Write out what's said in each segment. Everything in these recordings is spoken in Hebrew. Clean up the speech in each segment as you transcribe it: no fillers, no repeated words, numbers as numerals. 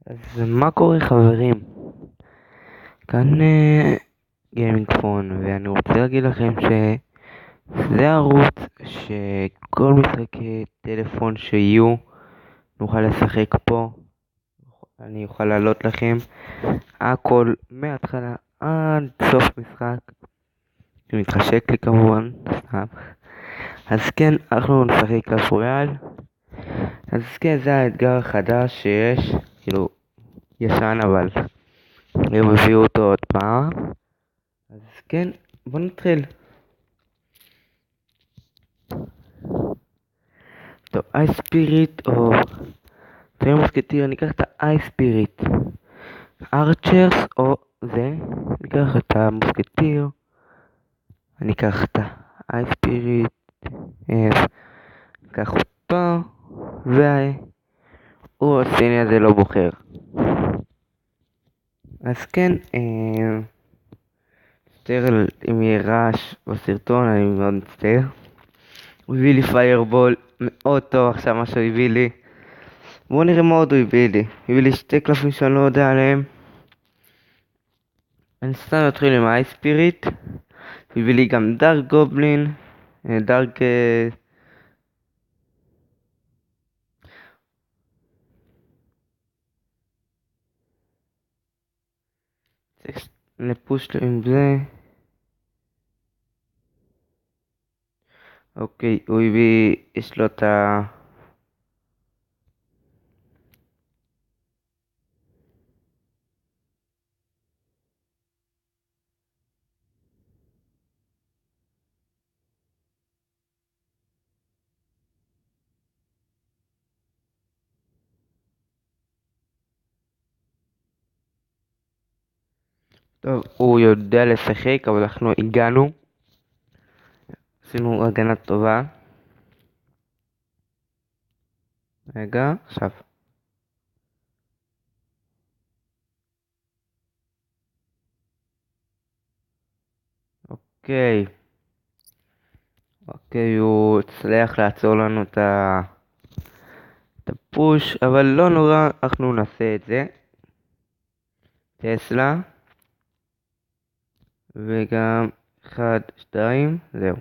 אז מה קורה חברים? כאן גיימינג פון, ואני רוצה להגיד לכם שזה ערוץ שכל משחקי טלפון שיהיו נוכל לשחק פה. אני אוכל לעלות לכם הכל מההתחלה עד סוף משחק, שמתחשק לי כמובן, סתם. אז כן, אנחנו נשחק קלאש רויאל. אז כן, זה האתגר החדש שיש, כאילו ישן אבל הם הביאו אותו עוד פעם. אז כן, בוא נתחיל. טוב, איי ספיריט או תראי מוסקטיר, אני אקח את האיי ספיריט. ארצ'רס או זה, אני אקח את המוסקטיר. אני אקח את האיי ספיריט, אקח אותו, והוא הסיני הזה לא בוחר. אז כן, מצטער אם יהיה רעש בסרטון, אני מאוד מצטער. הוא הביא לי פיירבול מאוד טוב עכשיו מה שהוא הביא לי. בואו נראה מה עוד הוא הביא לי. הביא לי שתי קלפים שאני לא יודע עליהם. אני סתם אתחיל עם האי ספיריט. הביא לי גם דארק גובלין, דארק נפוש עם זה. אוקיי, הוא הביא, יש לו את ה... טוב, הוא יודע לשחק, אבל אנחנו הגענו. עשינו הגנה טובה. רגע, עכשיו. אוקיי. אוקיי, הוא הצליח לעצור לנו את הפוש, אבל לא נורא, אנחנו נעשה את זה. טסלה. וגם 1, 2, זהו.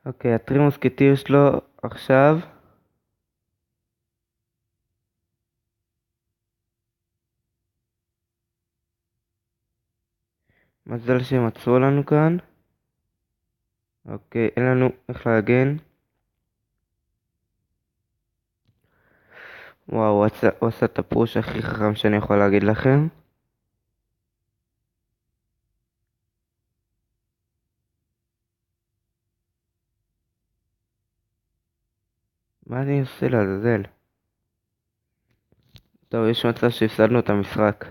אוקיי, הטרי מוסקטיר שלו עכשיו. מזל שהם עצרו לנו כאן. אוקיי, אין לנו איך להגן. וואו, הוא עשה את הפוש הכי חכם שאני יכול להגיד לכם. מה אני עושה לעזאזל? טוב, יש מצב שהפסדנו את המשחק.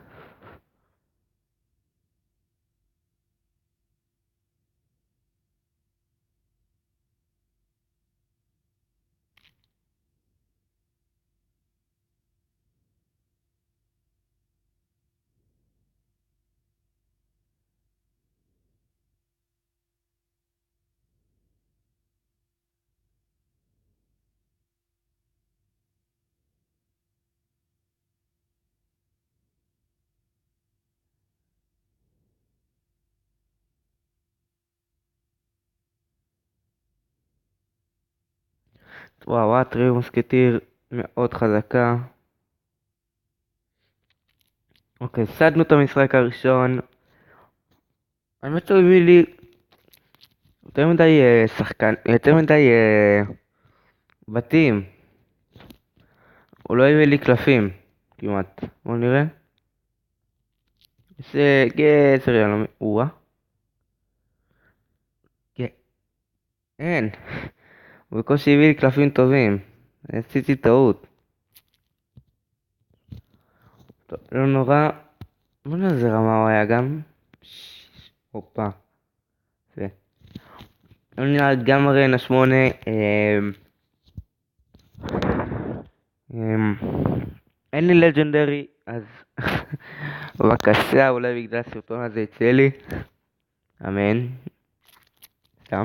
וואו, הטרי מוסקטיר מאוד חזקה. אוקיי, הפסדנו את המשחק הראשון. האמת שהוא הביא לי יותר מדי שחקן, יותר מדי בתים. הוא לא הביא לי קלפים, כמעט. בואו נראה. זה גזר יאללה, וואה. אין. הוא בקושי הביא לי קלפים טובים. עשיתי טעות. טוב, לא נורא. בוא נראה איזה רמה הוא היה גם. הופה. זה. לא נראה גם ארנה 8. אין לי לג'נדרי, אז בבקשה, אולי בגלל הסרטון הזה יצא לי. אמן. סתם.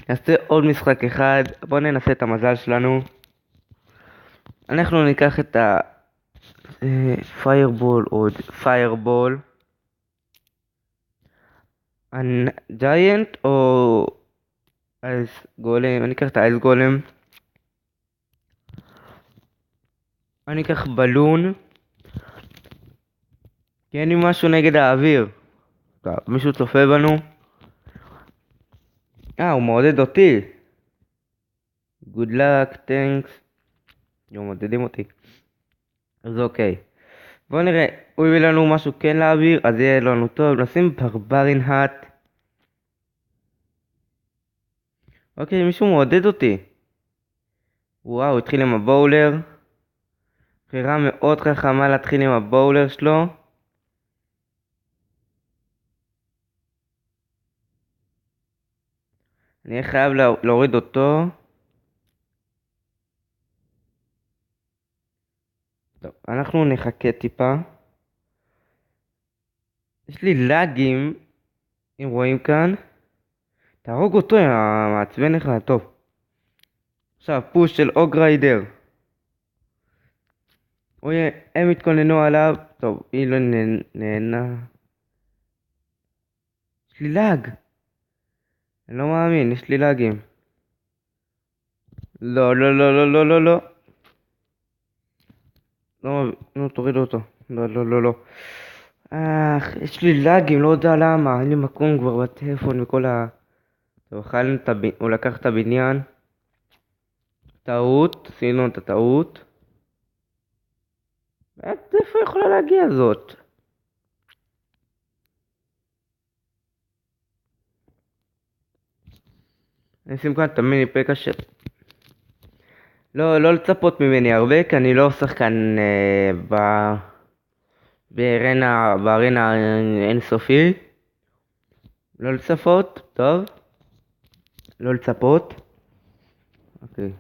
נעשה עוד משחק אחד, בואו ננסה את המזל שלנו. אנחנו ניקח את פיירבול או פיירבול. ג'יינט או אייס גולם, אני אקח את האייס גולם. אני אקח בלון. כי אין לי משהו נגד האוויר. טוב, מישהו צופה בנו? הוא מעודד אותי. Good luck, thanks. מעודדים אותי. אז אוקיי. בואו נראה, הוא הביא לנו משהו כן לאוויר, אז יהיה לנו טוב. נשים ברברין האט. אוקיי, מישהו מעודד אותי. וואו, התחיל עם הבאולר. בחירה מאוד חכמה להתחיל עם הבאולר שלו. אני אהיה חייב להוריד אותו. טוב, אנחנו נחכה טיפה. יש לי לגים, אם רואים כאן. תהרוג אותו, מעצבן לך, טוב. עכשיו, פוש של אוגריידר. אוי, הם התכוננו עליו. טוב, היא לא נהנה. יש לי לג. אני לא מאמין, יש לי לגים. לא, לא, לא, לא, לא, לא, לא. לא, לא, תוריד אותו. לא, לא, לא, לא. יש לי לגים, לא יודע למה. אין לי מקום כבר בטלפון וכל ה... טוב, הוא לקח את הבניין. טעות, עשינו את הטעות. איפה יכולה להגיע זאת? אני אשים כאן את המיני פקה של... לא לצפות ממני הרבה, כי אני לא שחקן בארנה אינסופי. לא לצפות, טוב. לא לצפות. אוקיי.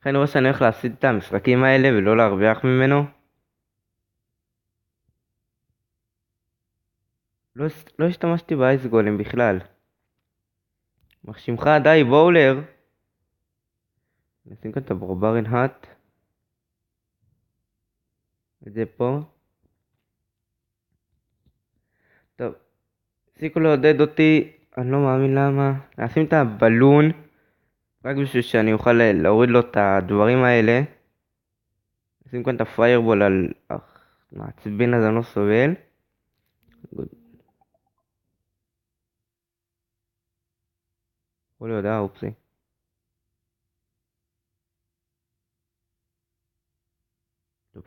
אני רואה שאני הולך להפסיד את המשחקים האלה ולא להרוויח ממנו. לא השתמשתי באייס גולם בכלל. מחשימך די בואולר. נשים כאן את הברברין האט. את זה פה. טוב. הפסיקו לעודד אותי. אני לא מאמין למה. נשים את הבלון. רק בשביל שאני אוכל להוריד לו את הדברים האלה. נשים כאן את הפיירבול על... מעצבן הזה אני לא סובל. יכול להיות, אופסי. טוב,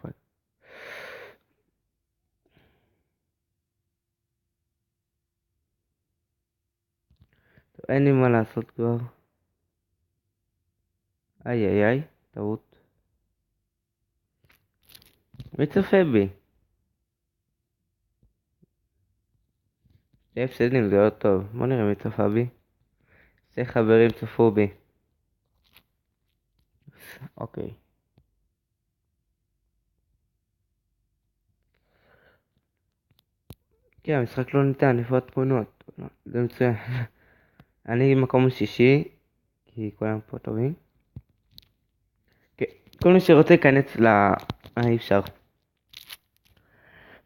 אין לי מה לעשות כבר. איי איי איי, טעות. מי צופה בי? שתי הפסדים זה עוד טוב. בוא נראה מי צפה בי. שתי חברים צפו בי. אוקיי. כן, המשחק לא ניתן, איפה התמונות? זה מצוין. אני מקום שישי, כי כולם פה טובים. כן, כל מי שרוצה להיכנס אי אפשר.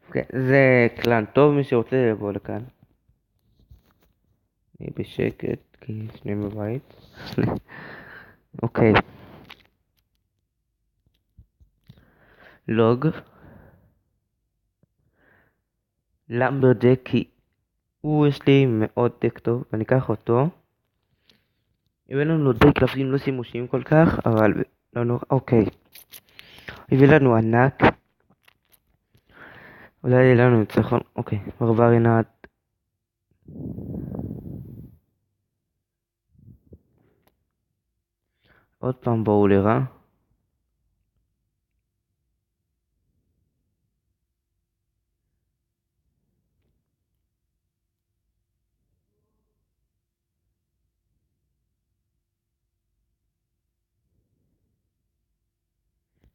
אוקיי, זה קלן טוב, מי שרוצה לבוא לכאן. אני בשקט, כי שניהם בבית. אוקיי. לוג. למברג'קי. יש לי מאוד טק טוב, ואני אקח אותו. הביא לנו די קלפים לא שימושיים כל כך, אבל לא נורא, אוקיי. הביא לנו ענק. אולי יהיה לנו ניצחון, אוקיי. ברברין האט. עוד פעם באולר,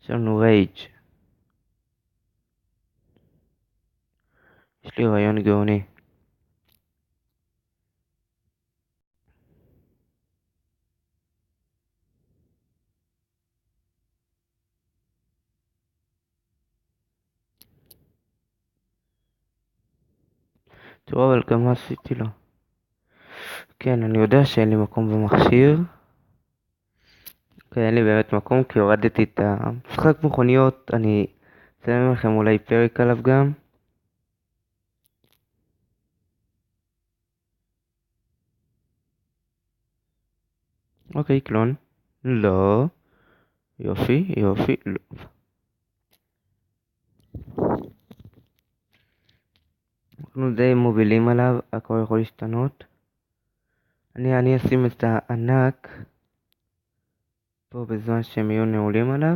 יש לנו רייג'. יש לי רעיון גאוני. תראו, אבל גם מה עשיתי לו. כן, אני יודע שאין לי מקום במכשיר. כן, אין לי באמת מקום, כי הורדתי את המשחק מכוניות. אני אצלם לכם אולי פרק עליו גם. אוקיי, קלון. לא. יופי, יופי. לא. אנחנו די מובילים עליו, הכל יכול להשתנות. אני אשים את הענק פה בזמן שהם יהיו נעולים עליו.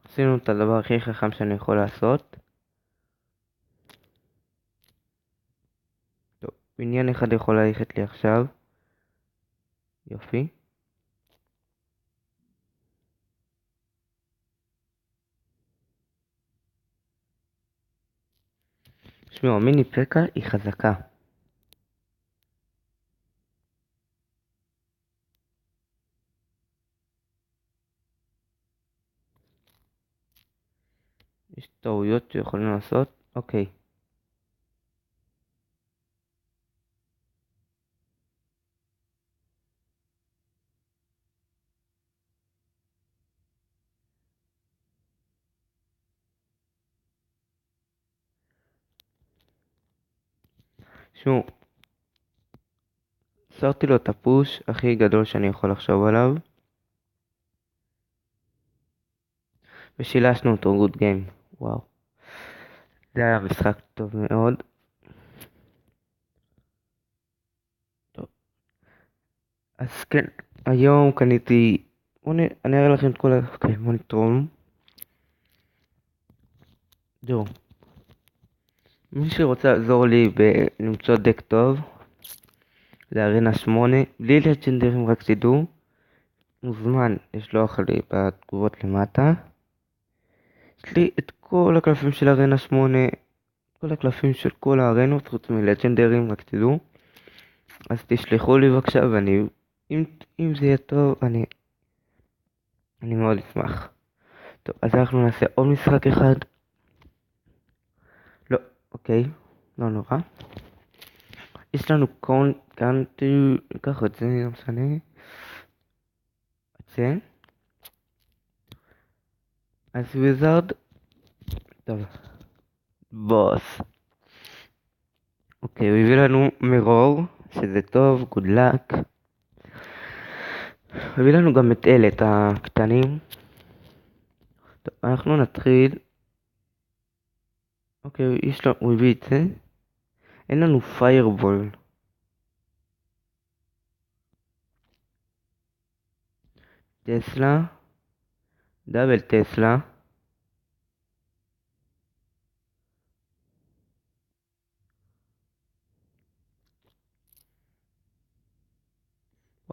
עשינו את הדבר הכי חכם שאני יכול לעשות. טוב, בניין אחד יכול ללכת לי עכשיו. יופי. תשמעו, המיני פקה היא חזקה. יש טעויות שיכולים לעשות. אוקיי. תשמעו, שמתי לו את הפוש הכי גדול שאני יכול לחשוב עליו. ושילשנו אותו גוד גיים. וואו. זה היה משחק טוב מאוד. טוב. אז כן, היום קניתי... אני אראה לכם את כל ה... אוקיי, בוא נתרום. תראו. מי שרוצה לעזור לי למצוא דק טוב, זה ארינה 8, בלי לג'נדרים רק תדעו, מוזמן לשלוח לי בתגובות למטה. יש לי את כל הקלפים של ארינה 8, כל הקלפים של כל הארנות, חוץ מלג'נדרים רק תדעו. אז תשלחו לי בבקשה, ואני, אם זה יהיה טוב, אני מאוד אשמח. טוב, אז אנחנו נעשה עוד משחק אחד. לא, אוקיי, לא נורא. יש לנו כאן, ניקח את זה, לא משנה. את זה. אז וויזארד. טוב. בוס. אוקיי, הוא הביא לנו מרור, שזה טוב, גוד לק. הוא הביא לנו גם את אלה, את הקטנים. טוב, אנחנו נתחיל. אוקיי, הוא הביא את זה. אין לנו פיירבול. טסלה. דאבל טסלה.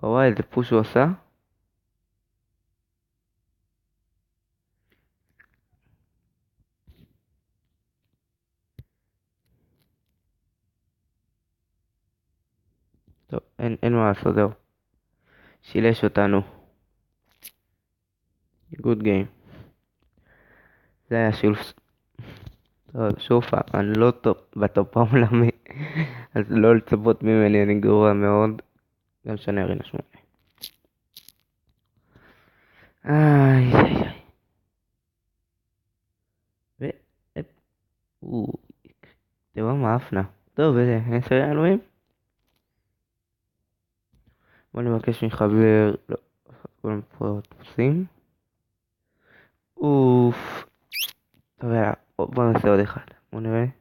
וואי, איזה פוש הוא עשה. טוב, אין מה לעשות, זהו. שילש אותנו. גוד גיים. זה היה שילוש. טוב, שוב פעם, אני לא טוב בטופ העולמי. אז לא לצפות ממני, אני גרוע מאוד. גם שאני ארינה 8. איי איי איי. ו... תראו מה אפנה. טוב, איזה 10 אלוהים. בוא נבקש מחבר... לא, כולם פה דפוסים. אוף. טוב, יאללה, בוא נעשה עוד אחד. בוא נראה.